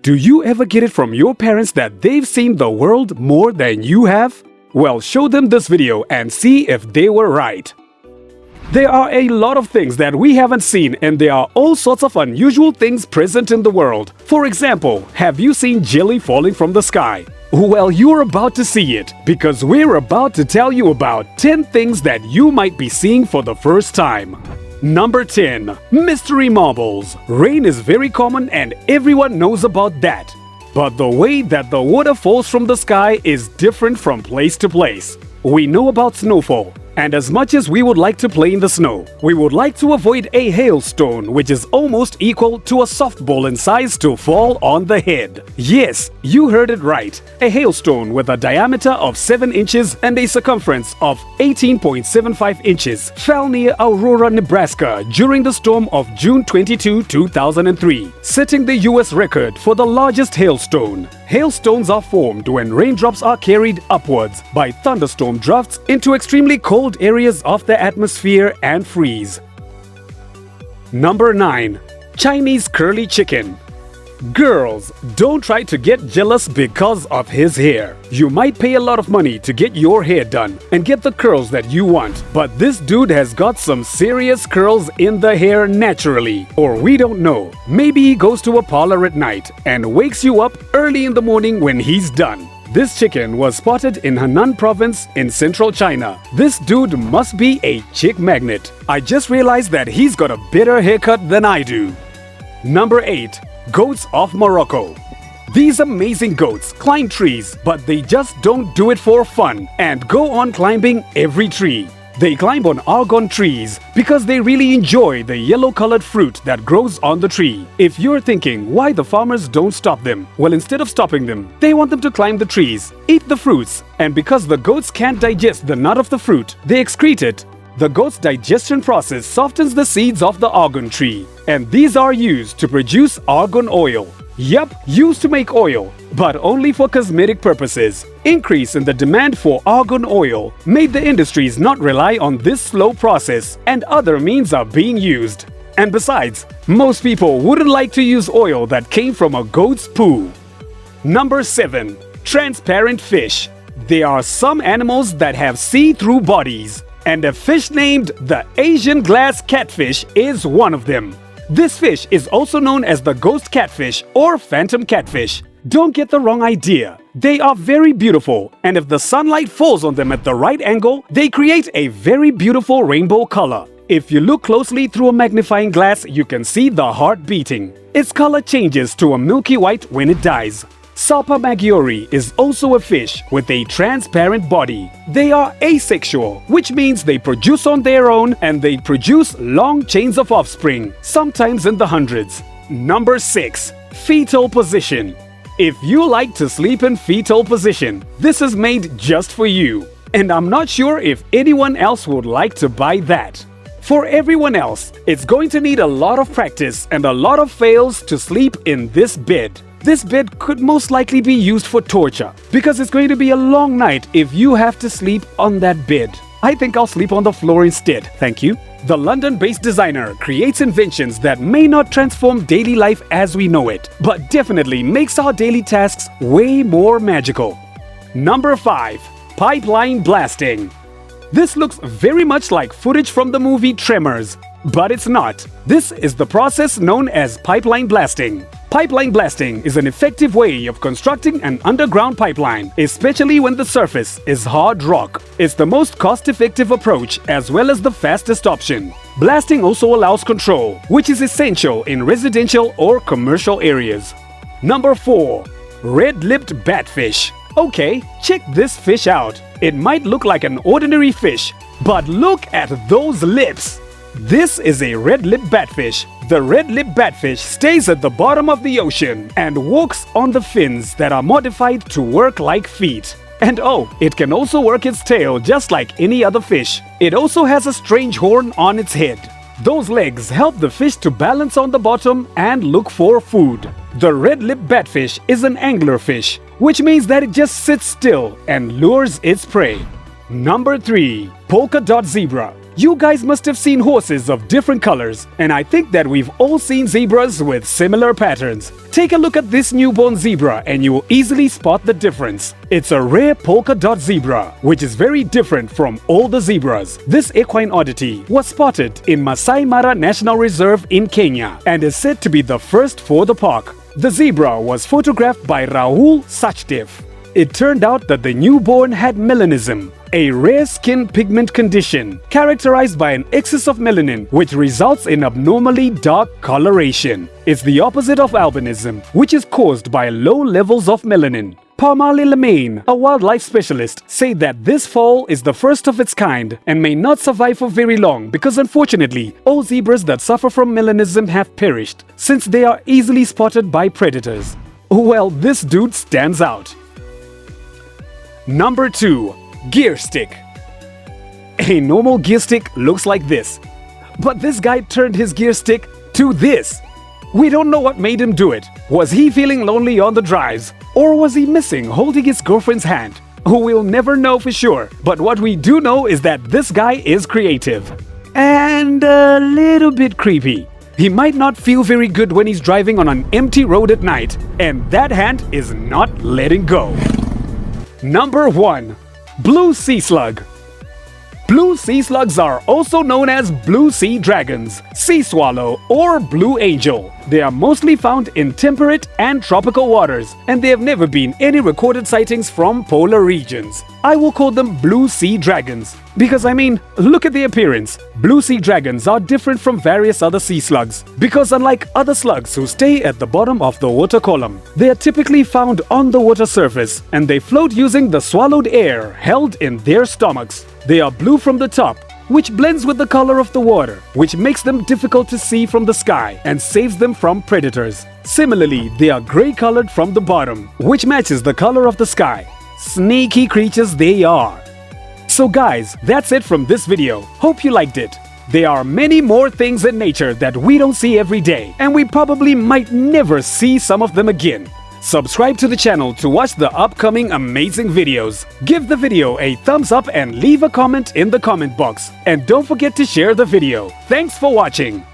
Do you ever get it from your parents that they've seen the world more than you have? Well, show them this video and see if they were right. There are a lot of things that we haven't seen, and there are all sorts of unusual things present in the world. For example, have you seen jelly falling from the sky? Well, you're about to see it, because we're about to tell you about 10 things that you might be seeing for the first time. Number 10. Mystery marbles. Rain is very common and everyone knows about that. But the way that the water falls from the sky is different from place to place. We know about snowfall, and as much as we would like to play in the snow, we would like to avoid a hailstone, which is almost equal to a softball in size, to fall on the head. Yes, you heard it right. A hailstone with a diameter of 7 inches and a circumference of 18.75 inches fell near Aurora, Nebraska during the storm of June 22, 2003, setting the US record for the largest hailstone. Hailstones are formed when raindrops are carried upwards by thunderstorm drafts into extremely cold areas of the atmosphere and freeze. Number 9. Chinese curly chicken. Girls, don't try to get jealous because of his hair. You might pay a lot of money to get your hair done and get the curls that you want, but this dude has got some serious curls in the hair naturally. Or we don't know. Maybe he goes to a parlor at night and wakes you up early in the morning when he's done. This chicken was spotted in Henan province in central China. This dude must be a chick magnet. I just realized that he's got a better haircut than I do. Number 8. Goats of Morocco. These amazing goats climb trees, but they just don't do it for fun and go on climbing every tree. They climb on argon trees because they really enjoy the yellow-colored fruit that grows on the tree. If you're thinking why the farmers don't stop them, well, instead of stopping them, they want them to climb the trees, eat the fruits, and because the goats can't digest the nut of the fruit, they excrete it. The goat's digestion process softens the seeds of the argon tree, and these are used to produce argan oil. Yup, used to make oil, but only for cosmetic purposes. Increase in the demand for argan oil made the industries not rely on this slow process, and other means are being used. And besides, most people wouldn't like to use oil that came from a goat's poo. Number 7. Transparent fish. There are some animals that have see-through bodies, and a fish named the Asian glass catfish is one of them. This fish is also known as the ghost catfish or phantom catfish. Don't get the wrong idea. They are very beautiful, and if the sunlight falls on them at the right angle, they create a very beautiful rainbow color. If you look closely through a magnifying glass, you can see the heart beating. Its color changes to a milky white when it dies. Salpa maggiore is also a fish with a transparent body. They are asexual, which means they produce on their own and they produce long chains of offspring, sometimes in the hundreds. Number 6. Fetal position. If you like to sleep in fetal position, this is made just for you. And I'm not sure if anyone else would like to buy that. For everyone else, it's going to need a lot of practice and a lot of fails to sleep in this bed. This bed could most likely be used for torture because it's going to be a long night if you have to sleep on that bed. I think I'll sleep on the floor instead, thank you. The London-based designer creates inventions that may not transform daily life as we know it, but definitely makes our daily tasks way more magical. Number 5. Pipeline blasting. This looks very much like footage from the movie Tremors, but it's not. This is the process known as pipeline blasting. Pipeline blasting is an effective way of constructing an underground pipeline, especially when the surface is hard rock. It's the most cost-effective approach as well as the fastest option. Blasting also allows control, which is essential in residential or commercial areas. Number 4. Red-lipped batfish. Okay, check this fish out. It might look like an ordinary fish, but look at those lips. This is a red-lipped batfish. The red-lipped batfish stays at the bottom of the ocean and walks on the fins that are modified to work like feet. And oh, it can also work its tail just like any other fish. It also has a strange horn on its head. Those legs help the fish to balance on the bottom and look for food. The red-lipped batfish is an anglerfish, which means that it just sits still and lures its prey. Number 3. Polka dot zebra. You guys must have seen horses of different colors, and I think that we've all seen zebras with similar patterns. Take a look at this newborn zebra and you will easily spot the difference. It's a rare polka dot zebra, which is very different from all the zebras. This equine oddity was spotted in Masai Mara National Reserve in Kenya and is said to be the first for the park. The zebra was photographed by Rahul Sachdev. It turned out that the newborn had melanism, a rare skin pigment condition characterized by an excess of melanin which results in abnormally dark coloration. It's the opposite of albinism, which is caused by low levels of melanin. Parmali Lemaine, a wildlife specialist, said that this foal is the first of its kind and may not survive for very long because unfortunately, all zebras that suffer from melanism have perished since they are easily spotted by predators. Well, this dude stands out. Number 2. Gear stick. A normal gear stick looks like this, but this guy turned his gear stick to this. We don't know what made him do it. Was he feeling lonely on the drives? Or was he missing holding his girlfriend's hand? We'll never know for sure, but what we do know is that this guy is creative. And a little bit creepy. He might not feel very good when he's driving on an empty road at night, and that hand is not letting go. Number 1. Blue sea slug. Blue sea slugs are also known as blue sea dragons, sea swallow, or blue angel. They are mostly found in temperate and tropical waters, and there have never been any recorded sightings from polar regions. I will call them blue sea dragons because look at the appearance. Blue sea dragons are different from various other sea slugs because unlike other slugs who stay at the bottom of the water column, they are typically found on the water surface and they float using the swallowed air held in their stomachs. They are blue from the top, which blends with the color of the water, which makes them difficult to see from the sky and saves them from predators. Similarly, they are gray-colored from the bottom, which matches the color of the sky. Sneaky creatures they are. So guys, that's it from this video. Hope you liked it. There are many more things in nature that we don't see every day, and we probably might never see some of them again. Subscribe to the channel to watch the upcoming amazing videos. Give the video a thumbs up and leave a comment in the comment box. And don't forget to share the video. Thanks for watching.